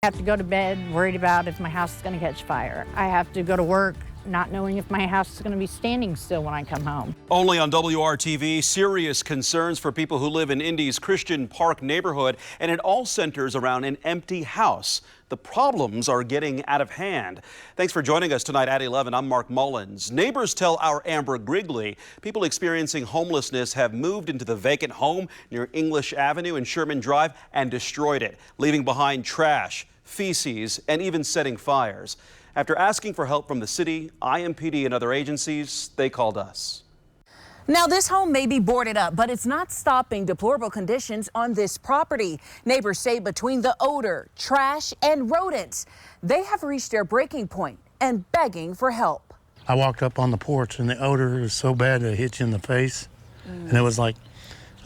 I have to go to bed worried about if my house is going to catch fire. I have to go to work not knowing if my house is going to be standing still when I come home. Only on WRTV, serious concerns for people who live in Indy's Christian Park neighborhood, and it all centers around an empty house. The problems are getting out of hand. Thanks for joining us tonight at 11. I'm Mark Mullins. Neighbors tell our Amber Grigley people experiencing homelessness have moved into the vacant home near English Avenue and Sherman Drive and destroyed it, leaving behind trash, feces, and even setting fires. After asking for help from the city, IMPD, and other agencies, they called us. Now, this home may be boarded up, but it's not stopping deplorable conditions on this property. Neighbors say between the odor, trash, and rodents, they have reached their breaking point and begging for help. I walked up on the porch and the odor was so bad it hit you in the face. And it was like,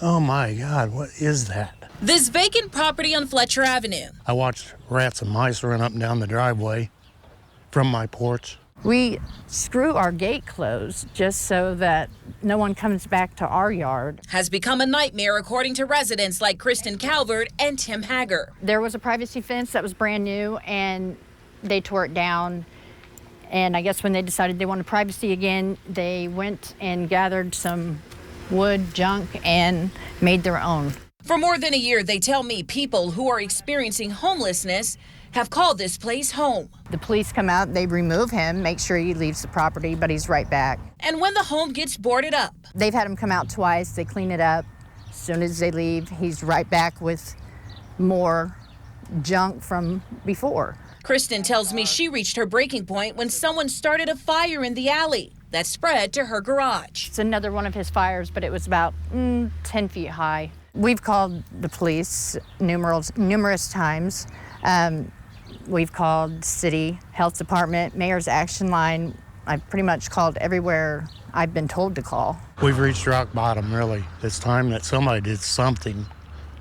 oh my God, what is that? This vacant property on Fletcher Avenue. I watched rats and mice run up and down the driveway from my porch. We screw our gate closed just so that no one comes back to our yard. Has become a nightmare, according to residents like Kristen Calvert and Tim Hager. There was a privacy fence that was brand new, and they tore it down. And I guess when they decided they wanted privacy again, they went and gathered some wood, junk, and made their own. For more than a year, they tell me people who are experiencing homelessness have called this place home. The police come out, they remove him, make sure he leaves the property, but he's right back. And when the home gets boarded up, they've had him come out twice, they clean it up. As soon as they leave, he's right back with more junk from before. Kristen tells me she reached her breaking point when someone started a fire in the alley that spread to her garage. It's another one of his fires, but it was about 10 feet high. We've called the police numerous times. We've called city, health department, mayor's action line. I've pretty much called everywhere I've been told to call. We've reached rock bottom, really. It's time that somebody did something.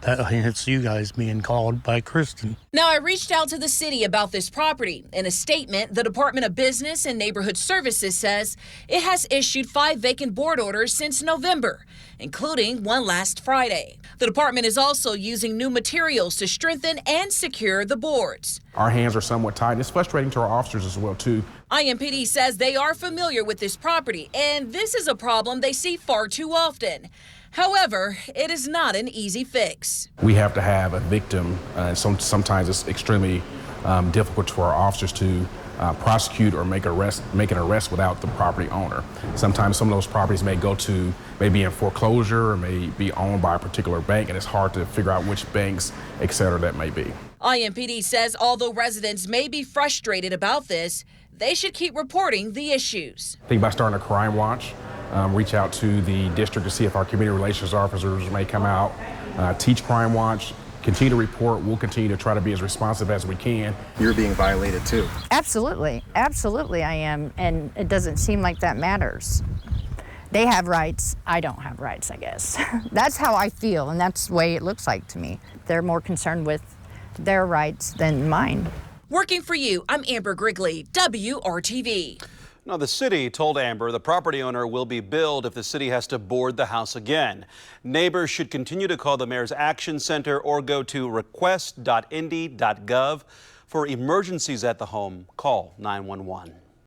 It's you guys being called by Kristen. Now, I reached out to the city about this property. In a statement, the Department of Business and Neighborhood Services says it has issued 5 vacant board orders since November, including one last Friday. The department is also using new materials to strengthen and secure the boards. Our hands are somewhat tied, and it's frustrating to our officers as well, too. IMPD says they are familiar with this property, and this is a problem they see far too often. However, it is not an easy fix. We have to have a victim, and sometimes it's extremely difficult for our officers to prosecute or make an arrest without the property owner. Sometimes some of those properties may be in foreclosure or may be owned by a particular bank, and it's hard to figure out which banks, et cetera, that may be. IMPD says although residents may be frustrated about this, they should keep reporting the issues. Think about starting a crime watch. Reach out to the district to see if our community relations officers may come out, teach Crime Watch, continue to report. We'll continue to try to be as responsive as we can. You're being violated too. Absolutely, absolutely I am, and it doesn't seem like that matters. They have rights, I don't have rights, I guess. That's how I feel, and that's the way it looks like to me. They're more concerned with their rights than mine. Working for you, I'm Amber Grigley, WRTV. Now, the city told Amber the property owner will be billed if the city has to board the house again. Neighbors should continue to call the Mayor's Action Center or go to request.indy.gov. For emergencies at the home, call 911.